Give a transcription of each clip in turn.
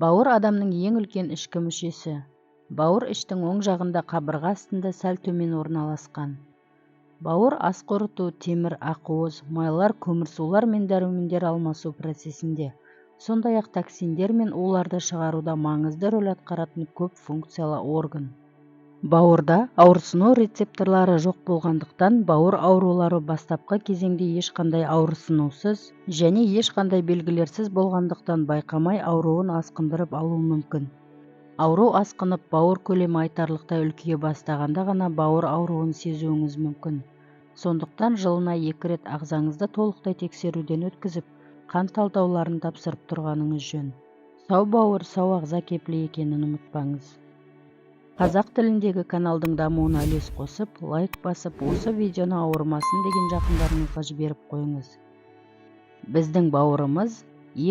Бауыр адамның ең үлкен ішкі мүшесі. Бауыр іштің оң жағында қабырға астында сәл төмен орналасқан. Бауыр ас қорыту, темір, ақуыз, майлар, көмірсулар мен дәрумендер алмасу процесінде, сондай-ақ токсиндер мен уларды шығаруда маңызды рөл атқаратын көп функциялы орган. Бауырда ауырсыну рецепторлары жоқ болғандықтан бауыр аурулары бастапқы кезеңде ешқандай ауырсынусыз және ешқандай белгілерсіз болғандықтан байқамай ауруын асқындырып алуы мүмкін. Ауру асқынып бауыр көлемі айтарлықтай үлкейе бастағанда ғана бауыр ауруын сезуіңіз мүмкін. Сондықтан жылына 2 рет ағзаңызды толықтай тексеруден өткізіп, қан талдауларын тапсырып тұрғаныңыз жөн. Сау бауыр, сау ағза кепілі екенін ұмытпаңыз. Қазақ тіліндегі каналдың дамуына үлес қосып, лайк басып, осы видеоны ауырмасын деген жақындарыңызға жіберіп қойыңыз. Біздің бауырымыз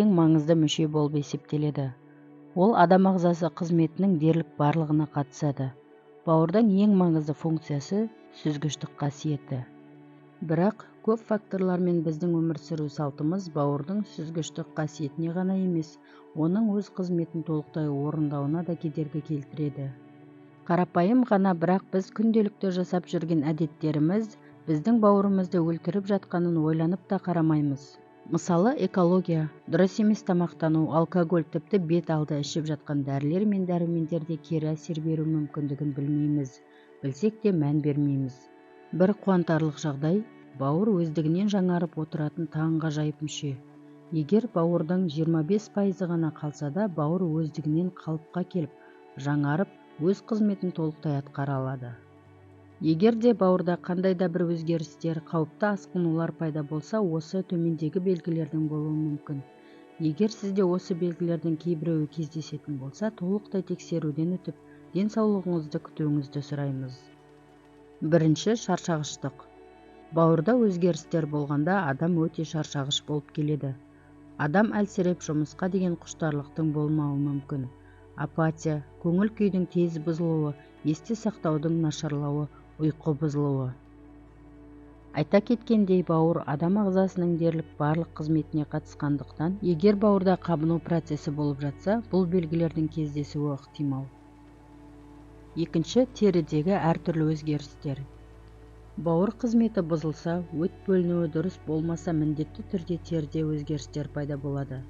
ең маңызды мүше болып есептеледі. Ол адам ағзасы қызметінің дерлік барлығына қатысады. Бауырдың ең маңызды функциясы сүзгіштік қасиеті. Бірақ көп факторлармен біздің өмір сүру салтымыз бауырдың сүзгіштік қасиетіне ғана емес, оның өз қызметін толықтай орындауына да кедергі келтіреді. Қарапайым ғана, бірақ біз күнделікті жасап жүрген әдеттеріміз біздің бауырымызды өлтіріп жатқанын ойланып та қарамаймыз. Мысалы, экология, дұрыс емес тамақтану, алкоголь, тіпті бет алды ішіп жатқан дәрілер мен дәрумендерде кері әсер беру мүмкіндігін білмейміз, білсек те мән бермейміз. Бір қуантарлық жағдай, бауыр өздігінен жаңарып отыратын таңғажайып мүше. Егер бауырдың 25% ғана қалса да, бауыр өздігінен қалыпқа келіп, жаңарып, өз қызметін толықтай атқара алады. Егер де бауырда қандай да бір өзгерістер, қауіпті асқынулар пайда болса, осы төмендегі белгілердің болуы мүмкін. Егер сізде осы белгілердің кейбіреуі кездесетін болса, толықтай тексеруден өтіп, денсаулығыңызды күтуіңізді сұраймыз. Бірінші, шаршағыштық. Бауырда өзгерістер болғанда адам өте шаршағыш болып келеді. Адам әлсіреп, жұмысқа деген құштарлықтың болмауы мүмкін. Апатия, көңіл күйдің тез бұзылуы, есте сақтаудың нашарлауы, ұйқы бұзылуы. Айта кеткендей, бауыр адам ағзасының дерлік барлық қызметіне қатысқандықтан, егер бауырда қабыну процесі болып жатса, бұл белгілердің кездесуі ықтимал. Екінші, терідегі әртүрлі өзгерістер. Бауыр қызметі бұзылса, өт бөлінуі дұрыс болмаса, міндетті түрде теріде өзгерістер пайда болады.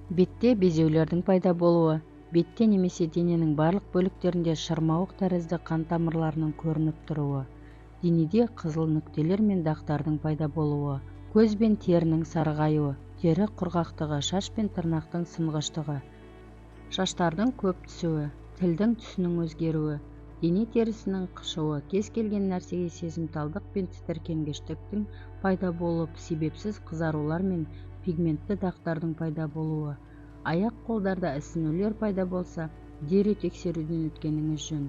Бетте безеулердің пайда болуы, бетте немесе дененің барлық бөліктерінде шырмауық тәрізді қан тамырларының көрініп тұруы, денеде қызыл нүктелер мен дақтардың пайда болуы, көз бен терінің сарғаюы, тері құрғақтығы, шаш пен тырнақтың сынғыштығы, шаштардың көп түсуі, тілдің түсінің өзгеруі, дене терісінің қышуы, кез келген нәрсеге сезімталдық пен тітіркенгіштіктің пайда болып, себепсіз қызарулар мен пигментті дақтардың пайда болуы, аяқ қолдарда ісінулер пайда болса, дереу тексеруден өткеніңіз жөн.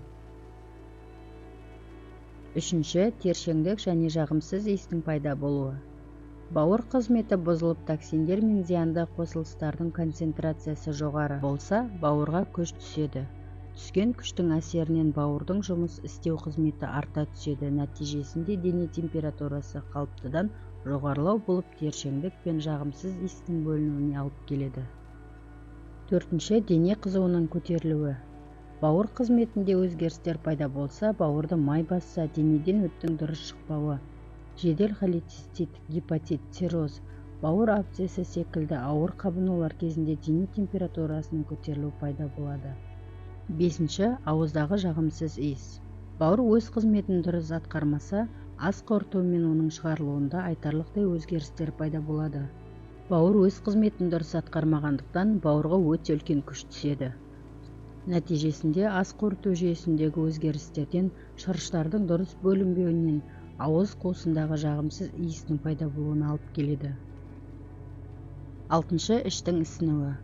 Үшінші, тершеңдік және жағымсыз иістің пайда болуы. Бауыр қызметі бұзылып, токсиндер мен зиянды қосылыстардың концентрациясы жоғары болса, бауырға күш түседі. Түскен күштің әсерінен бауырдың жұмыс істеу қызметі арта түседі. Нәтижесінде дене температурасы қалыптыдан жоғарылау болып, тершеңдік пен жағымсыз иістің бөлінуіне алып келеді. Төртінші, дене қызуының көтерілуі. Бауыр қызметінде өзгерістер пайда болса, бауырды май басса, денеден өттің дұрыс шықпауы, жедел холецистит, гепатит, цирроз, бауыр абсцесі секілді ауыр қабынулар кезінде дене температурасының көтерілуі пайда болады. Бесінші, ауыздағы жағымсыз иіс. Бауыр өз қызметін дұрыс атқармаса, ас қорыту мен оның шығарылуында айтарлықтай өзгерістер пайда болады. Бауыр өз қызметін дұрыс атқармағандықтан, бауырға өте үлкен күш түседі. Нәтижесінде ас қорыту жүйесіндегі өзгерістерден, шырыштардың дұрыс бөлінбеуінен, ауыз қуысындағы жағымсыз иістің пайда болуына алып келеді. Алтыншы, іштің ісінуі.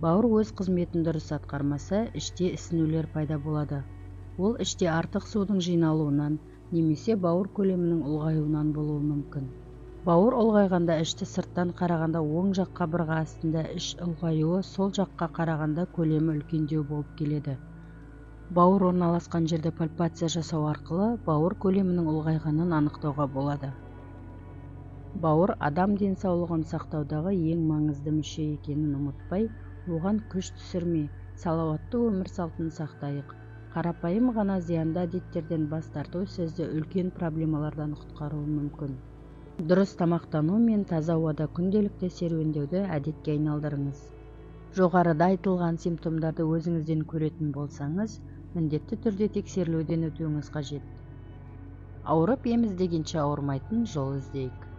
Бауыр өз қызметін дұрыс атқармаса, іште ісінулер пайда болады. Ол іште артық судың жиналуынан, немесе бауыр көлемінің ұлғаюынан болуы мүмкін. Бауыр ұлғайғанда ішті сырттан қарағанда оң жақ қабырға астында іш ұлғаюы, сол жаққа қарағанда көлемі үлкендеу болып келеді. Бауыр орналасқан жерде пальпация жасау арқылы бауыр көлемінің ұлғайғанын анықтауға болады. Бауыр адам денсаулығын сақтаудағы ең маңызды мүше екенін ұмытпай, оған күш түсірмей, салауатты өмір салтын сақтайық. Қарапайым ғана зиянды әдеттерден бас тарту сізді үлкен проблемалардан құтқаруы мүмкін. Дұрыс тамақтану мен таза ауада күнделікті серуендеуді әдетке айналдырыңыз. Жоғарыда айтылған симптомдарды өзіңізден көретін болсаңыз, міндетті түрде тексерілуден өтуіңіз қажет. Ауырып ем іздегенше ауырмайтын жол іздейік.